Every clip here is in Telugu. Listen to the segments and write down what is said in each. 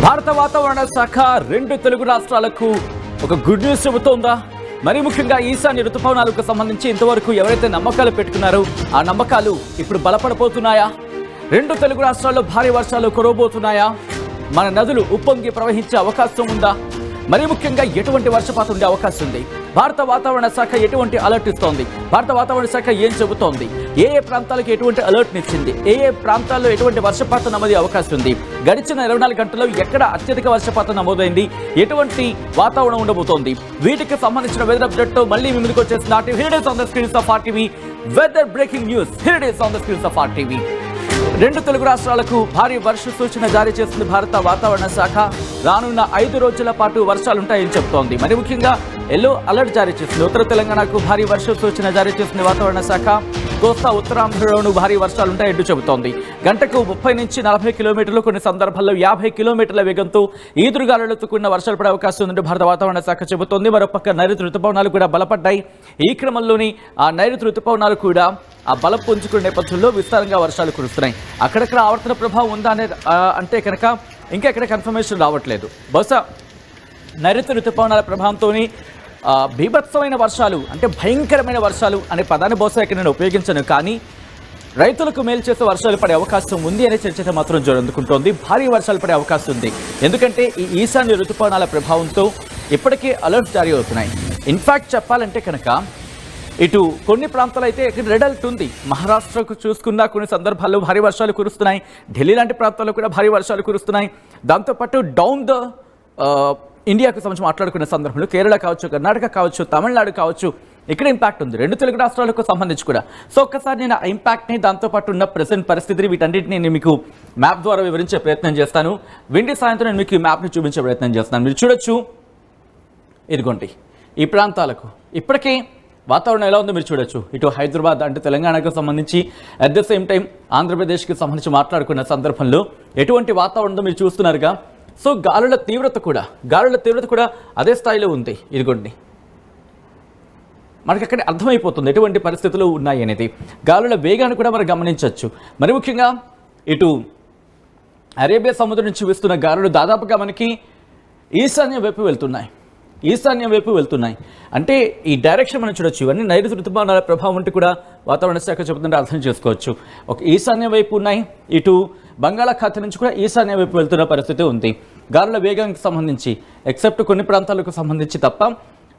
భారత వాతావరణ శాఖ రెండు తెలుగు రాష్ట్రాలకు ఒక గుడ్ న్యూస్ చెబుతోందా? మరి ముఖ్యంగా ఈశాన్య ఋతుపవనాలకు సంబంధించి ఇంతవరకు ఎవరైతే నమ్మకాలు పెట్టుకున్నారో ఆ నమ్మకాలు ఇప్పుడు బలపడబోతున్నాయా? రెండు తెలుగు రాష్ట్రాల్లో భారీ వర్షాలు కురవబోతున్నాయా? మన నదులు ఉప్పొంగి ప్రవహించే అవకాశం ఉందా? మరి ముఖ్యంగా ఎటువంటి వర్షపాతం ఉండే అవకాశం ఉంది? భారత వాతావరణ శాఖ ఎటువంటి అలర్ట్ ఇస్తోంది? భారత వాతావరణ శాఖ ఏం చెబుతోంది? ఏ ప్రాంతాలకు ఎటువంటి అలర్ట్ ఇచ్చింది? ఏ ప్రాంతాల్లో ఎటువంటి వర్షపాతం నమోదే అవకాశం ఉంది? గడిచిన 24 గంటల్లో ఎక్కడ అత్యధిక వర్షపాతం నమోదైంది? ఎటువంటి వాతావరణం ఉండబోతోంది? వీటికి సంబంధించిన వెదర్ అప్డేట్ తో మళ్ళీ మీ ముందుకు వచ్చేసిన here it is on the screens of RTV weather breaking news. Here it is on the screens of RTV. రెండు తెలుగు రాష్ట్రాలకు భారీ వర్ష సూచన జారీ చేస్తుంది భారత వాతావరణ శాఖ. రానున్న 5 రోజుల పాటు వర్షాలుంటాయని చెబుతోంది. మరి ముఖ్యంగా ఎల్లో అలర్ట్ జారీ చేసింది. ఉత్తర తెలంగాణకు భారీ వర్ష సూచన జారీ చేసింది వాతావరణ శాఖ. కోస్తా ఉత్తరాంధ్రలోనూ భారీ వర్షాలుంటాయంటూ చెబుతోంది. గంటకు 30 నుంచి 40 కిలోమీటర్లు, కొన్ని సందర్భాల్లో 50 కిలోమీటర్ల వేగంతో ఈదురుగాలులతో కూడిన వర్షాలు పడే అవకాశం ఉందంటూ భారత వాతావరణ శాఖ చెబుతోంది. మరోపక్క నైరుతి ఋతుపవనాలు కూడా బలపడ్డాయి. ఈ క్రమంలోని ఆ నైరుతి ఋతుపవనాలు కూడా ఆ బలం పుంజుకునే నేపథ్యంలో విస్తారంగా వర్షాలు కురుస్తున్నాయి. అక్కడక్కడ ఆవర్తన ప్రభావం ఉందా అంటే కనుక ఇంకా ఎక్కడ కన్ఫర్మేషన్ రావట్లేదు. బహుశా నైరుతి ఋతుపవనాల ప్రభావంతో బీభత్సమైన వర్షాలు, అంటే భయంకరమైన వర్షాలు అనే పదాన్ని బహుశా ఇక్కడ నేను ఉపయోగించను, కానీ రైతులకు మేలు చేసే వర్షాలు పడే అవకాశం ఉంది అనే చర్చ మాత్రం జోరందుకుంటోంది. భారీ వర్షాలు పడే అవకాశం ఉంది. ఎందుకంటే ఈ ఈశాన్య ఋతుపవనాల ప్రభావంతో ఇప్పటికే అలర్ట్స్ జారీ అవుతున్నాయి. ఇన్ఫాక్ట్ చెప్పాలంటే కనుక ఇటు కొన్ని ప్రాంతాలు అయితే రెడ్ అలర్ట్ ఉంది. మహారాష్ట్రకు చూసుకున్న కొన్ని సందర్భాల్లో భారీ వర్షాలు కురుస్తున్నాయి. ఢిల్లీ లాంటి ప్రాంతాల్లో కూడా భారీ వర్షాలు కురుస్తున్నాయి. దాంతోపాటు డౌన్ ద ఇండియాకు సంబంధించి మాట్లాడుకునే సందర్భంలో కేరళ కావచ్చు, కర్ణాటక కావచ్చు, తమిళనాడు కావచ్చు, ఇక్కడ ఇంపాక్ట్ ఉంది. రెండు తెలుగు రాష్ట్రాలకు సంబంధించి కూడా. సో ఒక్కసారి నేను ఆ ఇంపాక్ట్ని, దాంతోపాటు ఉన్న ప్రెసెంట్ పరిస్థితిని, వీటన్నింటినీ నేను మీకు మ్యాప్ ద్వారా వివరించే ప్రయత్నం చేస్తాను. విండి సాయంత్రం నేను మీకు ఈ మ్యాప్ని చూపించే ప్రయత్నం చేస్తాను. మీరు చూడొచ్చు, ఇదిగోండి ఈ ప్రాంతాలకు ఇప్పటికే వాతావరణం ఎలా ఉందో మీరు చూడొచ్చు. ఇటు హైదరాబాద్ అంటే తెలంగాణకు సంబంధించి, అట్ ద సేమ్ టైం ఆంధ్రప్రదేశ్కి సంబంధించి మాట్లాడుకున్న సందర్భంలో ఎటువంటి వాతావరణంతో మీరు చూస్తున్నారుగా. సో గాలుల తీవ్రత కూడా అదే స్థాయిలో ఉంది. ఇదిగోండి, మనకి అక్కడ అర్థమైపోతుంది ఎటువంటి పరిస్థితులు ఉన్నాయి అనేది. గాలుల వేగాన్ని కూడా మనం గమనించవచ్చు. మరి ముఖ్యంగా ఇటు అరేబియా సముద్రం నుంచి వీస్తున్న గాలులు దాదాపుగా మనకి ఈశాన్యం వైపు వెళ్తున్నాయి. అంటే ఈ డైరెక్షన్ మనం చూడొచ్చు. ఇవన్నీ నైరుతి ఋతుపవనాల ప్రభావం ఉంటే కూడా వాతావరణ శాఖ చెబుతుంటే అర్థం చేసుకోవచ్చు. ఒక ఈశాన్య వైపు ఉన్నాయి, ఇటు బంగాళాఖాతం నుంచి కూడా ఈశాన్య వైపు వెళ్తున్న పరిస్థితి ఉంది. గాలుల వేగానికి సంబంధించి ఎక్సెప్ట్ కొన్ని ప్రాంతాలకు సంబంధించి తప్ప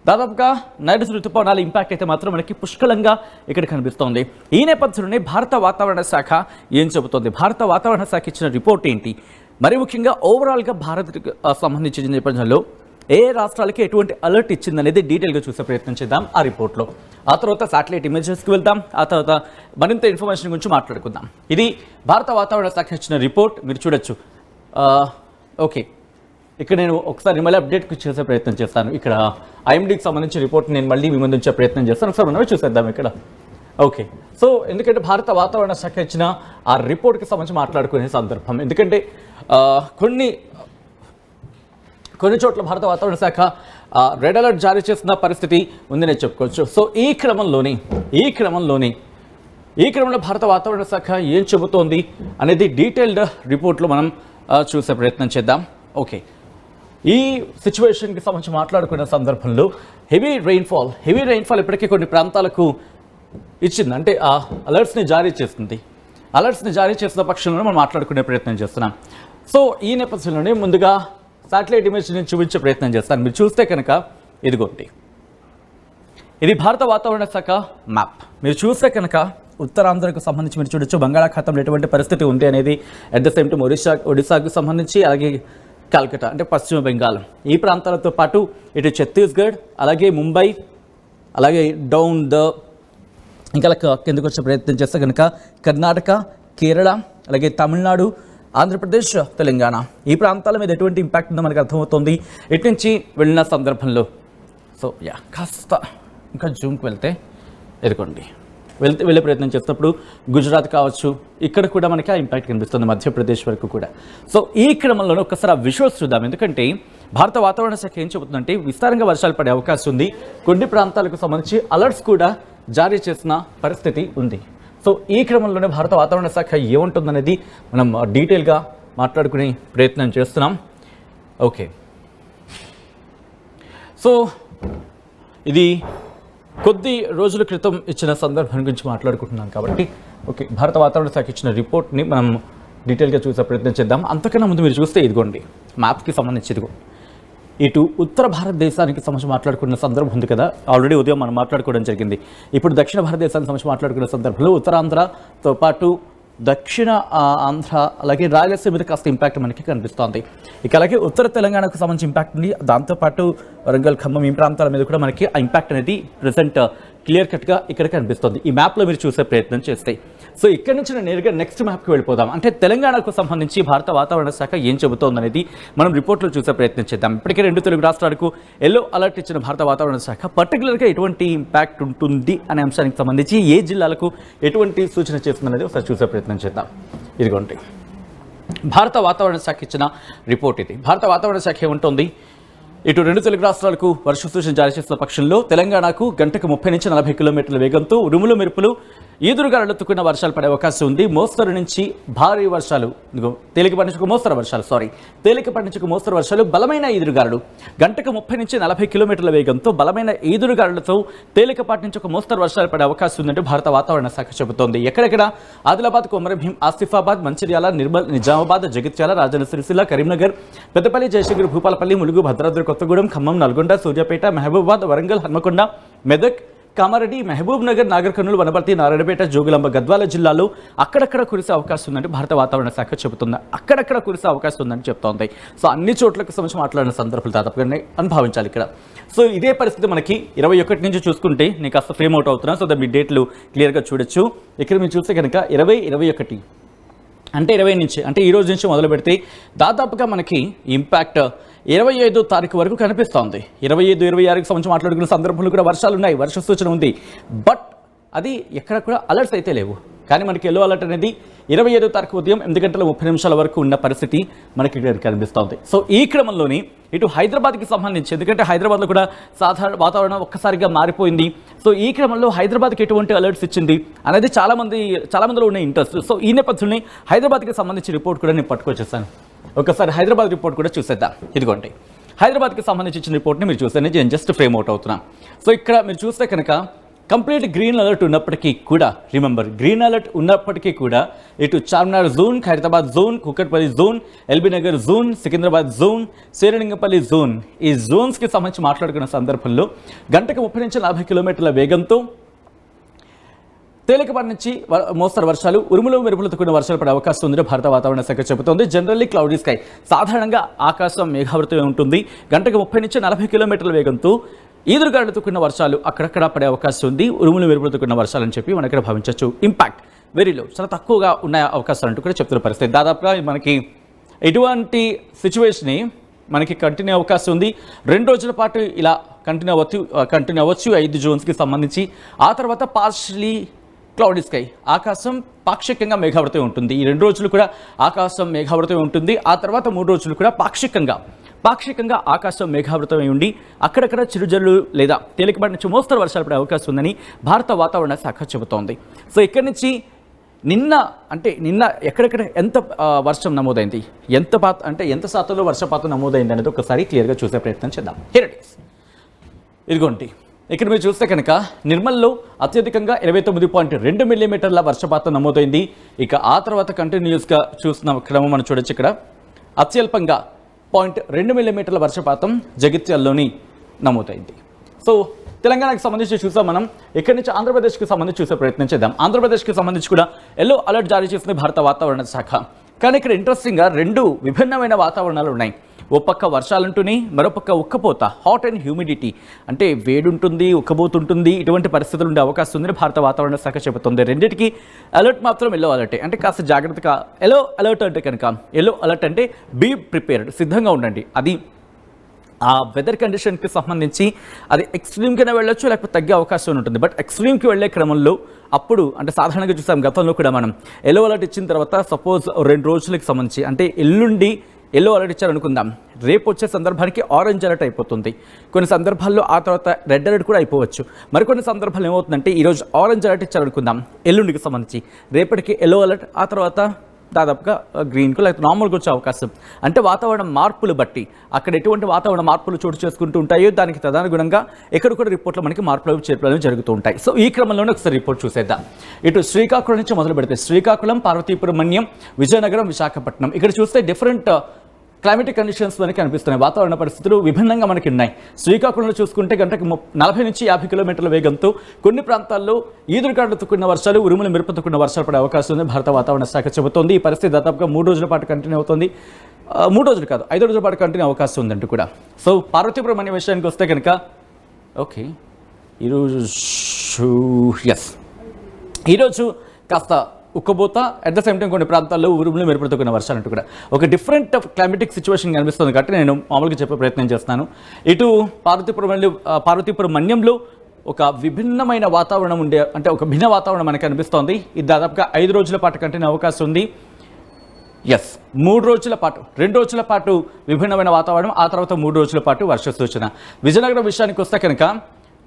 దాదాపుగా నైరుతి ఋతుపవనాల ఇంపాక్ట్ అయితే మాత్రం మనకి పుష్కలంగా ఇక్కడ కనిపిస్తోంది. ఈ నేపథ్యంలోనే భారత వాతావరణ శాఖ ఏం చెబుతోంది? భారత వాతావరణ శాఖ ఇచ్చిన రిపోర్ట్ ఏంటి? మరి ముఖ్యంగా ఓవరాల్గా భారత్కి సంబంధించిన నేపథ్యంలో ఏ రాష్ట్రాలకి ఎటువంటి అలర్ట్ ఇచ్చిందనేది డీటెయిల్గా చూసే ప్రయత్నం చేద్దాం ఆ రిపోర్ట్లో. ఆ తర్వాత శాటిలైట్ ఇమేజెస్కి వెళ్దాం. ఆ తర్వాత మరింత ఇన్ఫర్మేషన్ గురించి మాట్లాడుకుందాం. ఇది భారత వాతావరణ శాఖ ఇచ్చిన రిపోర్ట్, మీరు చూడొచ్చు. ఓకే, ఇక్కడ నేను ఒకసారి మళ్ళీ అప్డేట్ చేసే ప్రయత్నం చేస్తాను. ఇక్కడ ఐఎండీకి సంబంధించిన రిపోర్ట్ నేను మళ్ళీ మీ ముందు ఉంచే ప్రయత్నం చేస్తాను. ఒకసారి మనమే చూసేద్దాం ఇక్కడ. ఓకే, సో ఎందుకంటే భారత వాతావరణ శాఖ ఇచ్చిన ఆ రిపోర్ట్కి సంబంధించి మాట్లాడుకునే సందర్భం, ఎందుకంటే కొన్ని చోట్ల భారత వాతావరణ శాఖ రెడ్ అలర్ట్ జారీ చేసిన పరిస్థితి ఉందనే చెప్పుకోవచ్చు. సో ఈ క్రమంలో భారత వాతావరణ శాఖ ఏం చెబుతోంది అనేది డీటెయిల్డ్ రిపోర్ట్లో మనం చూసే ప్రయత్నం చేద్దాం. ఓకే, ఈ సిచ్యువేషన్కి సంబంధించి మాట్లాడుకునే సందర్భంలో హెవీ రెయిన్ఫాల్ ఇప్పటికీ కొన్ని ప్రాంతాలకు ఇచ్చింది. అంటే ఆ అలర్ట్స్ని జారీ చేసిన పక్షంలో మనం మాట్లాడుకునే ప్రయత్నం చేస్తున్నాం. సో ఈ నేపథ్యంలోనే ముందుగా శాటిలైట్ ఇమేజ్ నేను చూపించే ప్రయత్నం చేస్తాను. మీరు చూస్తే కనుక ఇదిగోండి, ఇది భారత వాతావరణ శాఖ మ్యాప్. మీరు చూస్తే కనుక ఉత్తరాంధ్రకు సంబంధించి మీరు చూడొచ్చు బంగాళాఖాతంలో ఎటువంటి పరిస్థితి ఉంది అనేది. అట్ ద సేమ్ టైం ఒడిశాకు సంబంధించి, అలాగే కల్కటా అంటే పశ్చిమ బెంగాల్, ఈ ప్రాంతాలతో పాటు ఇటు ఛత్తీస్గఢ్, అలాగే ముంబై, అలాగే డౌన్ ఇంకా కిందకు వచ్చే ప్రయత్నం చేస్తే కనుక కర్ణాటక, కేరళ, అలాగే తమిళనాడు, ఆంధ్రప్రదేశ్, తెలంగాణ, ఈ ప్రాంతాల మీద ఎటువంటి ఇంపాక్ట్ ఉందో మనకు అర్థమవుతుంది ఇటు నుంచి వెళ్ళిన సందర్భంలో. సో కాస్త ఇంకా జూమ్కి వెళ్తే ఎదుకోండి, వెళ్ళే ప్రయత్నం చేసినప్పుడు గుజరాత్ కావచ్చు, ఇక్కడ కూడా మనకి ఆ ఇంపాక్ట్ కనిపిస్తుంది, మధ్యప్రదేశ్ వరకు కూడా. సో ఈ క్రమంలోనే ఒక్కసారి ఆ విజువల్స్ చూద్దాం. ఎందుకంటే భారత వాతావరణ శాఖ ఏం చెబుతుందంటే విస్తారంగా వర్షాలు పడే అవకాశం ఉంది. కొన్ని ప్రాంతాలకు సంబంధించి అలర్ట్స్ కూడా జారీ చేసిన పరిస్థితి ఉంది. సో ఈ క్రమంలోనే భారత వాతావరణ శాఖ ఏముంటుందనేది మనం డీటెయిల్గా మాట్లాడుకునే ప్రయత్నం చేస్తున్నాం. ఓకే, సో ఇది కొద్ది రోజుల క్రితం ఇచ్చిన సందర్భం గురించి మాట్లాడుకుంటున్నాం కాబట్టి ఓకే, భారత వాతావరణ శాఖ ఇచ్చిన రిపోర్ట్ని మనం డీటెయిల్గా చూసే ప్రయత్నం చేద్దాం. అంతకన్నా ముందు మీరు చూస్తే ఇదిగోండి మ్యాప్కి సంబంధించి ఇదిగో ఇటు ఉత్తర భారతదేశానికి సంబంధించి మాట్లాడుకున్న సందర్భం ఉంది కదా, ఆల్రెడీ ఉదయం మనం మాట్లాడుకోవడం జరిగింది. ఇప్పుడు దక్షిణ భారతదేశానికి సంబంధించి మాట్లాడుకున్న సందర్భంలో ఉత్తరాంధ్రతో పాటు దక్షిణ ఆంధ్ర అలాగే రాయలసీమ మీద కాస్త ఇంపాక్ట్ మనకి కనిపిస్తోంది. ఇక అలాగే ఉత్తర తెలంగాణకు సంబంధించి ఇంపాక్ట్ ఉంది, దాంతోపాటు వరంగల్, ఖమ్మం ఈ ప్రాంతాల మీద కూడా మనకి ఆ ఇంపాక్ట్ అనేది ప్రెసెంట్ క్లియర్ కట్గా ఇక్కడ కనిపిస్తుంది ఈ మ్యాప్లో మీరు చూసే ప్రయత్నం చేస్తే. సో ఇక్కడ నుంచి నేను నేరుగా నెక్స్ట్ మ్యాప్కి వెళ్ళిపోదాం. అంటే తెలంగాణకు సంబంధించి భారత వాతావరణ శాఖ ఏం చెబుతోంది అనేది మనం రిపోర్ట్లో చూసే ప్రయత్నం చేద్దాం. ఇప్పటికే 2 తెలుగు రాష్ట్రాలకు ఎల్లో అలర్ట్ ఇచ్చిన భారత వాతావరణ శాఖ పర్టికులర్గా ఎటువంటి ఇంపాక్ట్ ఉంటుంది అనే అంశానికి సంబంధించి ఏ జిల్లాలకు ఎటువంటి సూచన చేస్తుందనేది ఒకసారి చూసే ప్రయత్నం చేద్దాం. ఇదిగోండి భారత వాతావరణ శాఖ ఇచ్చిన రిపోర్ట్ ఇది. భారత వాతావరణ శాఖ ఏముంటుంది, ఇటు 2 తెలుగు రాష్ట్రాలకు వర్ష సూచన జారీ చేసిన పక్షంలో తెలంగాణకు గంటకు 30 నుంచి 40 కిలోమీటర్ల వేగంతో ఉరుములు మెరుపులు ఈదురుగాలులతో కూడిన వర్షాలు పడే అవకాశం ఉంది. మోస్తరు నుంచి భారీ వర్షాలు, తేలికపాటి నుంచి మోస్తరు వర్షాలు, బలమైన ఈదురుగాలులు గంటకు 30 నుంచి 40 కిలోమీటర్ల వేగంతో బలమైన ఈదురుగాలులతో తేలికపాటి నుంచి ఒక మోస్తరు వర్షాలు పడే అవకాశం ఉందంటే భారత వాతావరణ శాఖ చెబుతోంది. ఎక్కడెక్కడ ఆదిలాబాద్, కొమరంభీం, ఆసిఫాబాద్, మంచిర్యాల, నిర్మల్, నిజామాబాద్, జగిత్యాల, రాజన్న సిరిసిల్ల, కరీంనగర్, పెద్దపల్లి, జయశంకర్, భూపాలపల్లి, ములుగు, భద్రాద్రి కొత్తగూడెం, ఖమ్మం, నల్గొండ, సూర్యాపేట, మహబూబాబాద్, వరంగల్, హన్మకొండ, మెదక్, కామారెడ్డి, మహబూబ్ నగర్, నాగర్ కర్నూలు, వనపర్తి, నారాయణపేట, జోగులాంబ, గద్వాల జిల్లాలో అక్కడక్కడ కురిసే అవకాశం ఉందంటే భారత వాతావరణ శాఖ చెబుతుంది. అక్కడక్కడ కురిసే అవకాశం ఉందని చెప్తోంది. సో అన్ని చోట్లకు సంబంధించి మాట్లాడిన సందర్భాలు దాదాపుగానే అనుభవించాలి ఇక్కడ. సో ఇదే పరిస్థితి మనకి 21 నుంచి చూసుకుంటే నేను కాస్త ఫ్రేమ్ అవుట్ అవుతున్నా, సో మీ డేట్లు క్లియర్గా చూడొచ్చు. ఇక్కడ మీరు చూస్తే కనుక 20-21 అంటే 20 నుంచి అంటే ఈ రోజు నుంచి మొదలు పెడితే దాదాపుగా మనకి ఇంపాక్ట్ 25వ తారీఖు వరకు కనిపిస్తోంది. 25-26కి సంబంధించి మాట్లాడుకున్న సందర్భంలో కూడా వర్షాలు ఉన్నాయి, వర్ష సూచన ఉంది. బట్ అది ఎక్కడ కూడా అలర్ట్స్ అయితే లేవు. కానీ మనకి ఎల్లో అలర్ట్ అనేది 25వ తారీఖు ఉదయం 8:30 వరకు ఉన్న పరిస్థితి మనకి కనిపిస్తోంది. సో ఈ క్రమంలోని ఇటు హైదరాబాద్కి సంబంధించి, ఎందుకంటే హైదరాబాద్లో కూడా సాధారణ వాతావరణం ఒక్కసారిగా మారిపోయింది. సో ఈ క్రమంలో హైదరాబాద్కి ఎటువంటి అలర్ట్స్ ఇచ్చింది అనేది చాలా మందిలో ఉన్న ఇంట్రెస్ట్. సో ఈ నేపథ్యంలో హైదరాబాద్కి సంబంధించి రిపోర్ట్ కూడా నేను పట్టుకొచ్చేసాను. ఒకసారి హైదరాబాద్ రిపోర్ట్ కూడా చూసేద్దాం. ఇదిగోండి హైదరాబాద్కి సంబంధించి ఇచ్చిన రిపోర్ట్ని మీరు చూస్తే నేను జస్ట్ ఫ్రేమ్ అవుట్ అవుతున్నాను. సో ఇక్కడ మీరు చూస్తే కనుక కంప్లీట్ గ్రీన్ అలర్ట్ ఉన్నప్పటికీ కూడా, రిమెంబర్ గ్రీన్ అలర్ట్ ఉన్నప్పటికీ కూడా ఇటు Charminar zone, Khairatabad zone, Kukatpally zone, LB Nagar zone, Secunderabad zone, Serilingampally zone, ఈ జోన్స్కి సంబంధించి మాట్లాడుకున్న సందర్భంలో గంటకు 30 నుంచి 40 కిలోమీటర్ల వేగంతో తేలికపాటి నుంచి మోస్తరు వర్షాలు, ఉరుములు మెరుపులతో కూడిన వర్షాలు పడే అవకాశం ఉందని భారత వాతావరణ శాఖ చెబుతోంది. జనరల్లీ క్లౌడీ స్కై, సాధారణంగా ఆకాశం మేఘావృతమై ఉంటుంది. గంటకు 30 నుంచి 40 కిలోమీటర్ల వేగంతో ఈదురుగాలులతో కూడిన వర్షాలు అక్కడక్కడ పడే అవకాశం ఉంది. ఉరుములు మెరుపులతో కూడిన వర్షాలు అని చెప్పి మనం ఇక్కడ భావించవచ్చు. ఇంపాక్ట్ వెరీ లో, చాలా తక్కువగా ఉన్న అవకాశాలు అంటూ కూడా చెప్తున్న పరిస్థితి. దాదాపుగా మనకి ఇటువంటి సిచ్యువేషన్ మనకి కంటిన్యూ అవకాశం ఉంది. 2 రోజుల పాటు ఇలా కంటిన్యూ అవ్వచ్చు 5 జోన్స్కి సంబంధించి. ఆ తర్వాత పార్షియలీ క్లౌడీ స్కై, ఆకాశం పాక్షికంగా మేఘావృతమై ఉంటుంది. ఈ 2 రోజులు కూడా ఆకాశం మేఘావృతమై ఉంటుంది. ఆ తర్వాత 3 రోజులు కూడా పాక్షికంగా ఆకాశం మేఘావృతమై ఉండి అక్కడక్కడ చిరుజల్లు లేదా తేలికపాటి నుంచి మోస్తరు వర్షాలు పడే అవకాశం ఉందని భారత వాతావరణ శాఖ చెబుతోంది. సో ఇక్కడి నుంచి నిన్న ఎక్కడెక్కడ ఎంత వర్షం నమోదైంది, ఎంత శాతంలో వర్షపాతం నమోదైంది అనేది ఒకసారి క్లియర్గా చూసే ప్రయత్నం చేద్దాం. Here it is. ఇదిగోండి ఇక్కడ మీరు చూస్తే కనుక నిర్మల్లో అత్యధికంగా 29.2 మిల్లీమీటర్ల వర్షపాతం నమోదైంది. ఇక ఆ తర్వాత కంటిన్యూస్గా చూస్తున్న క్రమం మనం చూడొచ్చు. ఇక్కడ అత్యల్పంగా 0.2 మిల్లీమీటర్ల వర్షపాతం జగిత్యాల్లోని నమోదైంది. సో తెలంగాణకు సంబంధించి చూసాం మనం. ఇక్కడి నుంచి ఆంధ్రప్రదేశ్కి సంబంధించి చూసే ప్రయత్నం చేద్దాం. ఆంధ్రప్రదేశ్కి సంబంధించి కూడా ఎల్లో అలర్ట్ జారీ చేసింది భారత వాతావరణ శాఖ. కానీ ఇక్కడ ఇంట్రెస్టింగ్గా 2 విభిన్నమైన వాతావరణాలు ఉన్నాయి. ఓ పక్క వర్షాలుంటుని, మరోపక్క ఉక్కపోత, హాట్ అండ్ హ్యూమిడిటీ, అంటే వేడుంటుంది, ఉక్కబోతుంటుంది. ఇటువంటి పరిస్థితులు ఉండే అవకాశం ఉందని భారత వాతావరణ శాఖ చెబుతుంది. రెండింటికి అలర్ట్ మాత్రం ఎల్లో అలర్టే, అంటే కాస్త జాగ్రత్తగా. ఎల్లో అలర్ట్ అంటే బీ ప్రిపేర్డ్, సిద్ధంగా ఉండండి. అది ఆ వెదర్ కండిషన్కి సంబంధించి అది ఎక్స్ట్రీమ్కైనా వెళ్ళొచ్చు, లేకపోతే తగ్గే అవకాశం ఉంటుంది. బట్ ఎక్స్ట్రీమ్కి వెళ్ళే క్రమంలో అప్పుడు అంటే సాధారణంగా చూసాం గతంలో కూడా మనం ఎల్లో అలర్ట్ ఇచ్చిన తర్వాత సపోజ్ 2 రోజులకి సంబంధించి, అంటే ఎల్లుండి ఎల్లో అలర్ట్ ఇచ్చారనుకుందాం, రేపు వచ్చే సందర్భానికి ఆరెంజ్ అలర్ట్ అయిపోతుంది. కొన్ని సందర్భాల్లో ఆ తర్వాత రెడ్ అలర్ట్ కూడా అయిపోవచ్చు. మరికొన్ని సందర్భాలు ఏమవుతుందంటే ఈరోజు ఆరెంజ్ అలర్ట్ ఇచ్చారనుకుందాం ఎల్లుండికి సంబంధించి, రేపటికి ఎల్లో అలర్ట్, ఆ తర్వాత దాదాపుగా గ్రీన్కు లేకపోతే నార్మల్గా వచ్చే అవకాశం. అంటే వాతావరణ మార్పులు బట్టి అక్కడ ఎటువంటి వాతావరణ మార్పులు చోటు చేసుకుంటూ ఉంటాయో దానికి తదనుగుణంగా ఎక్కడ కూడా రిపోర్ట్లో మనకి మార్పులు చేర్పులు జరుగుతూ ఉంటాయి. సో ఈ క్రమంలోనే ఒకసారి రిపోర్ట్ చూసేద్దాం. ఇటు శ్రీకాకుళం నుంచి మొదలు పెడితే శ్రీకాకుళం, పార్వతీపురం మన్యం, విజయనగరం, విశాఖపట్నం ఇక్కడ చూస్తే డిఫరెంట్ క్లైమేటిక్ కండిషన్స్ మనకి కనిపిస్తున్నాయి. వాతావరణ పరిస్థితులు విభిన్నంగా మనకి ఉన్నాయి. శ్రీకాకుళంలో చూసుకుంటే గంటకు 40 నుంచి 50 కిలోమీటర్ల వేగంతో కొన్ని ప్రాంతాల్లో ఈదురుగాలులతో కూడిన వర్షాలు, ఉరుములు మెరుపుతో కూడిన వర్షాలు పడే అవకాశం ఉంది భారత వాతావరణ శాఖ చెబుతోంది. ఈ పరిస్థితి దాదాపుగా 3 రోజుల పాటు కంటిన్యూ అవుతుంది. 3 రోజులు కాదు, 5 రోజుల పాటు కంటిన్యూ అవకాశం ఉందంటూ కూడా. సో పార్వతీపురం అనే విషయానికి వస్తే కనుక ఓకే ఈరోజు కాస్త ఉక్కబోత, అట్ ద సేమ్ టైం కొన్ని ప్రాంతాల్లో ఉరుములు మెరుపులతో కూడిన వర్షాలు అంటూ కూడా ఒక డిఫరెంట్ క్లైమేటిక్ సిచ్యువేషన్ కనిపిస్తుంది కాబట్టి నేను మామూలుగా చెప్పే ప్రయత్నం చేస్తాను. ఇటు పార్వతీపురం మన్యంలో ఒక విభిన్నమైన వాతావరణం ఉండే, అంటే ఒక భిన్న వాతావరణం మనకు కనిపిస్తోంది. ఇది దాదాపుగా 5 రోజుల పాటు కంటిన్యూ అవకాశం ఉంది. 3 రోజుల పాటు, 2 రోజుల పాటు విభిన్నమైన వాతావరణం, ఆ తర్వాత 3 రోజుల పాటు వర్ష సూచన. విజయనగరం విషయానికి వస్తే కనుక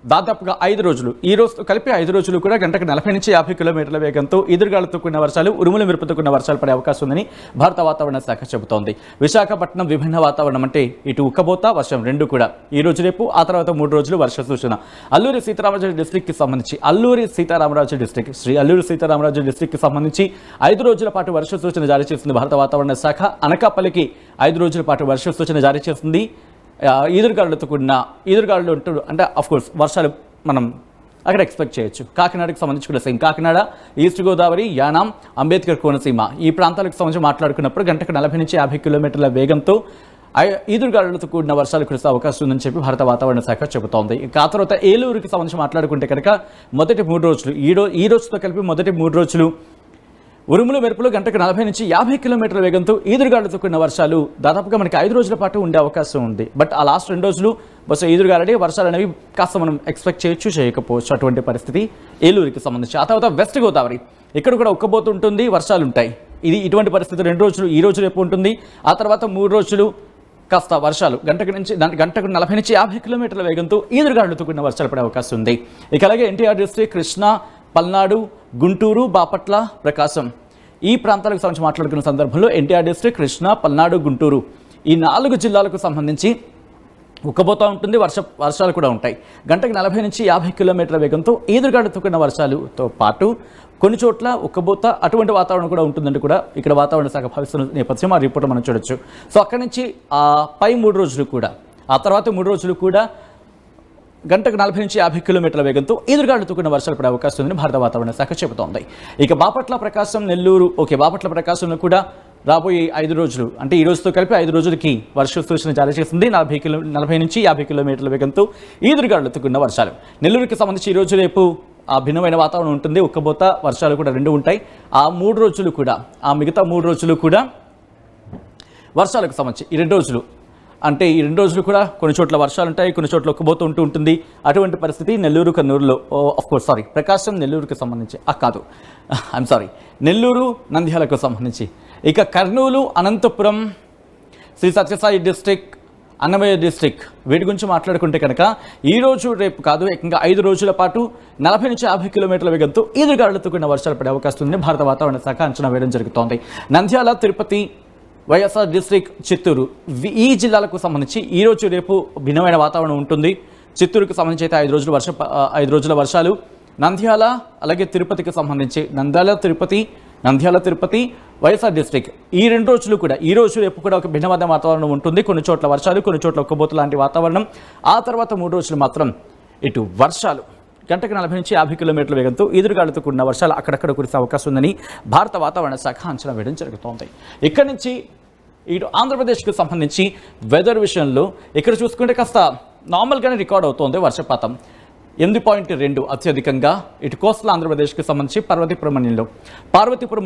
దాదాపుగా 5 రోజులు, ఈ రోజుతో కలిపి 5 రోజులు కూడా గంటకు 40 నుంచి 50 కిలోమీటర్ల వేగంతో ఎదురుగాలుతో కూడిన వర్షాలు, ఉరుములు మెరుపుతో కూడిన వర్షాలు పడే అవకాశం ఉందని భారత వాతావరణ శాఖ చెబుతోంది. విశాఖపట్నం విభిన్న వాతావరణం, అంటే ఇటు ఉక్కబోత, వర్షం రెండు కూడా ఈ రోజు రేపు, ఆ తర్వాత 3 రోజులు వర్ష సూచన. అల్లూరి సీతారామరాజు డిస్ట్రిక్ట్కి సంబంధించి శ్రీ అల్లూరి సీతారామరాజు డిస్ట్రిక్ట్కి సంబంధించి 5 రోజుల పాటు వర్ష సూచన జారీ చేసింది భారత వాతావరణ శాఖ. అనకాపల్లికి 5 రోజుల పాటు వర్ష సూచన జారీ చేసింది. ఈదురుగాలులతో కూడిన ఈదురుగాలులు అంటే అఫ్కోర్స్ వర్షాలు మనం అక్కడ ఎక్స్పెక్ట్ చేయొచ్చు. కాకినాడకి సంబంధించి కూడా సేమ్. కాకినాడ, ఈస్ట్ గోదావరి, యానాం, అంబేద్కర్ కోనసీమ ఈ ప్రాంతాలకు సంబంధించి మాట్లాడుకున్నప్పుడు గంటకు 40 నుంచి 50 కిలోమీటర్ల వేగంతో ఈదురుగాలులతో కూడిన వర్షాలు కురిసే అవకాశం ఉందని చెప్పి భారత వాతావరణ శాఖ చెబుతోంది. ఆ తర్వాత ఏలూరుకి సంబంధించి మాట్లాడుకుంటే కనుక మొదటి 3 రోజులు, ఈ రోజుతో కలిపి మొదటి 3 రోజులు ఉరుములు మెరుపులు గంటకు 40 నుంచి 50 కిలోమీటర్ల వేగంతో ఈదురుగాలులతో కూడిన వర్షాలు దాదాపుగా మనకి 5 రోజుల పాటు ఉండే అవకాశం ఉంది. బట్ ఆ లాస్ట్ 2 రోజులు బస్సు ఈదురుగాలే వర్షాలు అనేవి కాస్త మనం ఎక్స్పెక్ట్ చేయకపోవచ్చు అటువంటి పరిస్థితి ఏలూరుకి సంబంధించి. ఆ తర్వాత వెస్ట్ గోదావరి, ఇక్కడ కూడా ఉక్కబోతుంటుంది, వర్షాలు ఉంటాయి. ఇటువంటి పరిస్థితి 2 రోజులు, ఈ రోజు రేపు ఉంటుంది. ఆ తర్వాత 3 రోజులు కాస్త వర్షాలు గంటకు 40 నుంచి 50 కిలోమీటర్ల వేగంతో ఈదురుగాలులతో కూడిన వర్షాలు పడే అవకాశం ఉంది. ఇక అలాగే ఎన్టీఆర్ డిస్ట్రిక్ట్, కృష్ణా, పల్నాడు, గుంటూరు, బాపట్ల, ప్రకాశం ఈ ప్రాంతాలకు సంబంధించి మాట్లాడుకున్న సందర్భంలో ఎన్టీఆర్ డిస్ట్రిక్ట్, కృష్ణా, పల్నాడు, గుంటూరు ఈ 4 జిల్లాలకు సంబంధించి ఉక్కబోతా ఉంటుంది, వర్షాలు కూడా ఉంటాయి. గంటకు 40 నుంచి 50 కిలోమీటర్ల వేగంతో ఈదురుగాలులతో కూడిన వర్షాలతో పాటు కొన్ని చోట్ల ఉక్కబోత అటువంటి వాతావరణం కూడా ఉంటుందంటే కూడా ఇక్కడ వాతావరణ శాఖ భావిస్తున్న నేపథ్యం ఆ రిపోర్ట్ మనం చూడొచ్చు. సో అక్కడి నుంచి పై 3 రోజులు కూడా, ఆ తర్వాత 3 రోజులు కూడా గంటకు 40 నుంచి 50 కిలోమీటర్ల వేగంతో ఈదురుగాలులతో కూడిన వర్షాలు పడే అవకాశం ఉందని భారత వాతావరణ శాఖ చెబుతోంది. ఇక బాపట్ల, ప్రకాశం, నెల్లూరు, బాపట్ల, ప్రకాశంలో కూడా రాబోయే 5 రోజులు, అంటే ఈ రోజుతో కలిపి 5 రోజులకి వర్ష సూచన జారీ చేసింది. 40 నుంచి 50 కిలోమీటర్ల వేగంతో ఈదురుగాలులతో కూడిన వర్షాలు. నెల్లూరుకి సంబంధించి ఈ రోజు రేపు భిన్నమైన వాతావరణం ఉంటుంది, ఉక్కబోత, వర్షాలు కూడా 2 ఉంటాయి. ఆ 3 రోజులు కూడా, ఆ మిగతా 3 రోజులు కూడా వర్షాలకు సంబంధించి ఈ 2 రోజులు, అంటే ఈ 2 రోజులు కూడా కొన్ని చోట్ల వర్షాలు ఉంటాయి, కొన్ని చోట్ల ఉక్కబోతూ ఉంటుంది. అటువంటి పరిస్థితి నెల్లూరు, కర్నూలులో ప్రకాశం, నెల్లూరుకి సంబంధించి నెల్లూరు, నంద్యాలకు సంబంధించి. ఇక కర్నూలు, అనంతపురం, శ్రీ సత్యసాయి డిస్ట్రిక్ట్, అన్నమయ్య డిస్ట్రిక్ట్ వీటి గురించి మాట్లాడుకుంటే కనుక ఈ రోజు రేపు కాదు, ఇంకా 5 రోజుల పాటు 40 నుంచి 50 కిలోమీటర్ల వేగంతో ఈదురుగాలులతో కూడిన వర్షాలు పడే అవకాశం ఉందని భారత వాతావరణ శాఖ అంచనా వేయడం జరుగుతోంది. నంద్యాల, తిరుపతి, వైఎస్ఆర్ డిస్ట్రిక్ట్, చిత్తూరు ఈ జిల్లాలకు సంబంధించి ఈ రోజు రేపు భిన్నమైన వాతావరణం ఉంటుంది. చిత్తూరుకు సంబంధించి అయితే 5 రోజుల వర్షాలు. నంద్యాల అలాగే తిరుపతికి సంబంధించి నంద్యాల, తిరుపతి, వైఎస్ఆర్ డిస్ట్రిక్ట్ ఈ 2 రోజులు కూడా, ఈ రోజు రేపు కూడా ఒక భిన్నమైన వాతావరణం ఉంటుంది. కొన్ని చోట్ల వర్షాలు, కొన్ని చోట్ల ఉక్కబోతు లాంటి వాతావరణం. ఆ తర్వాత 3 రోజులు మాత్రం ఇటు వర్షాలు గంటకు 40 నుంచి 50 కిలోమీటర్ల వేగంతో ఈదురుగాలులతో కూడిన వర్షాలు అక్కడక్కడ కురిసే అవకాశం ఉందని భారత వాతావరణ శాఖ అంచనా వేయడం జరుగుతోంది. ఇక్కడి నుంచి ఇటు ఆంధ్రప్రదేశ్కి సంబంధించి వెదర్ విషయంలో ఇక్కడ చూసుకుంటే కాస్త నార్మల్గానే రికార్డ్ అవుతోంది వర్షపాతం. 8.2 అత్యధికంగా ఇటు కోస్టల్ ఆంధ్రప్రదేశ్కి సంబంధించి పార్వతీపురం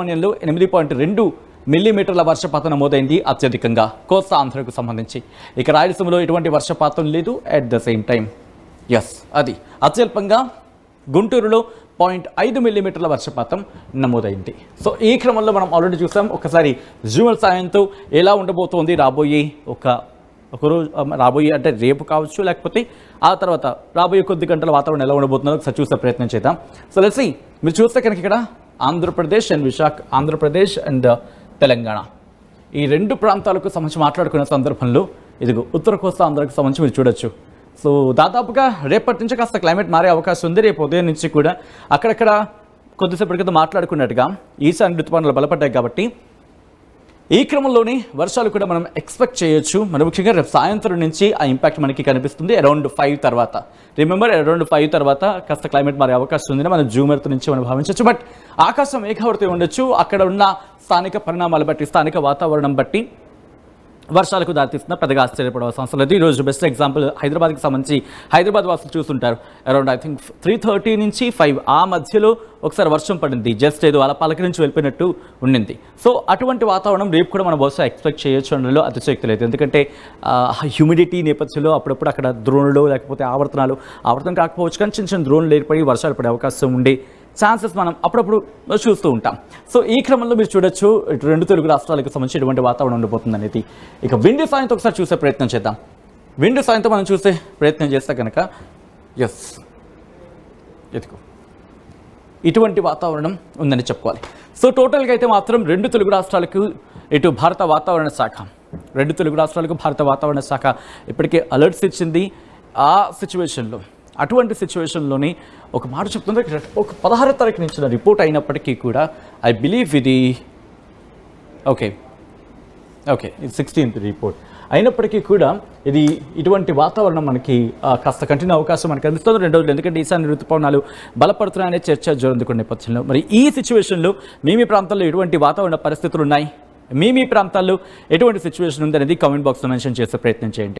మన్యంలో 8.2 మిల్లీమీటర్ల వర్షపాతం నమోదైంది అత్యధికంగా కోస్తా ఆంధ్రకు సంబంధించి. ఇక రాయలసీమలో ఎటువంటి వర్షపాతం లేదు. అట్ ద సేమ్ టైం అది అత్యల్పంగా గుంటూరులో 0.5 మిల్లీమీటర్ల వర్షపాతం నమోదైంది. సో ఈ క్రమంలో మనం ఆల్రెడీ చూసాం. ఒకసారి జూమల్ సాయంతో ఎలా ఉండబోతోంది రాబోయే రాబోయే అంటే రేపు కావచ్చు, లేకపోతే ఆ తర్వాత రాబోయే కొద్ది గంటల వాతావరణం ఎలా ఉండబోతుందో ఒకసారి చూసే ప్రయత్నం చేద్దాం. So let's see. మీరు చూస్తే కనుక ఇక్కడ ఆంధ్రప్రదేశ్ అండ్ తెలంగాణ. ఈ రెండు ప్రాంతాలకు సంబంధించి మాట్లాడుకునే సందర్భంలో ఇదిగో ఉత్తర కోస్తా ఆంధ్రాకి సంబంధించి మీరు చూడొచ్చు. సో దాదాపుగా రేపటి నుంచి కాస్త క్లైమేట్ మారే అవకాశం ఉంది. రేపు ఉదయం నుంచి కూడా అక్కడక్కడ కొద్దిసేపటి క్రితం మాట్లాడుకున్నట్టుగా ఈశాన్య ఋతుపవనాలు బలపడ్డాయి కాబట్టి ఈ క్రమంలోనే వర్షాలు కూడా మనం ఎక్స్పెక్ట్ చేయొచ్చు. మరి ముఖ్యంగా రేపు సాయంత్రం నుంచి ఆ ఇంపాక్ట్ మనకి కనిపిస్తుంది అరౌండ్ 5 తర్వాత. రిమెంబర్ అరౌండ్ 5 తర్వాత కాస్త క్లైమేట్ మారే అవకాశం ఉందని మనం జూమ్ ఎర్త్ నుంచి మనం భావించవచ్చు. బట్ ఆకాశం మేఘావృతం ఉండొచ్చు. అక్కడ ఉన్న స్థానిక పరిణామాలు బట్టి, స్థానిక వాతావరణం బట్టి వర్షాలకు దారితీస్తున్న పెద్దగా ఆశ్చర్యపడవలసిన అవసరం లేదు. ఈరోజు బెస్ట్ ఎగ్జాంపుల్ హైదరాబాద్కి సంబంధించి హైదరాబాద్ వాసులు చూస్తుంటారు. అరౌండ్ ఐ థింక్ 3:30 నుంచి 5 ఆ మధ్యలో ఒకసారి వర్షం పడింది. జస్ట్ ఏదో అలా పలక నుంచి వెళ్ళిపోయినట్టు ఉండింది. సో అటువంటి వాతావరణం రేపు కూడా మనం బహుశా ఎక్స్పెక్ట్ చేయొచ్చు అనడంలో అతిశయోక్తి లేదు. ఎందుకంటే హ్యూమిడిటీ నేపథ్యంలో అప్పుడప్పుడు అక్కడ ద్రోణులు లేకపోతే ఆవర్తనం కాకపోవచ్చు, కానీ చిన్న చిన్న ద్రోణులు ఏర్పడి వర్షాలు పడే అవకాశం ఉండే ఛాన్సెస్ మనం అప్పుడప్పుడు చూస్తూ ఉంటాం. సో ఈ క్రమంలో మీరు చూడొచ్చు ఇటు రెండు తెలుగు రాష్ట్రాలకు సంబంధించి ఎటువంటి వాతావరణం ఉండబోతుంది అనేది. ఇక విండ్ సాయంతో ఒకసారి చూసే ప్రయత్నం చేద్దాం. విండ్ సాయంతో మనం చూసే ప్రయత్నం చేస్తే కనుక ఎస్ ఎదుగు ఇటువంటి వాతావరణం ఉందని చెప్పుకోవాలి. సో టోటల్గా అయితే మాత్రం రెండు తెలుగు రాష్ట్రాలకు ఇటు భారత వాతావరణ శాఖ ఇప్పటికే అలర్ట్స్ ఇచ్చింది. ఆ సిచ్యువేషన్లో అటువంటి సిచ్యువేషన్లోని ఒక మాట చెప్తుంది, ఒక 16వ తారీఖు నుంచి రిపోర్ట్ అయినప్పటికీ కూడా ఐ బిలీవ్ ఇది ఓకే ఇది 16th రిపోర్ట్ అయినప్పటికీ కూడా ఇది ఇటువంటి వాతావరణం మనకి కాస్త కంటిన్యూ అవకాశం మనకు అందిస్తుంది 2 రోజులు. ఎందుకంటే ఈశాన్య ఋతుపవనాలు బలపడుతున్నాయనే చర్చ జరుగుతున్న నేపథ్యంలో మరి ఈ సిచ్యువేషన్లో మీ ప్రాంతాల్లో ఎటువంటి వాతావరణ పరిస్థితులు ఉన్నాయి, మీ ప్రాంతాల్లో ఎటువంటి సిచ్యువేషన్ ఉంది అనేది కామెంట్ బాక్స్లో మెన్షన్ చేసే ప్రయత్నం చేయండి.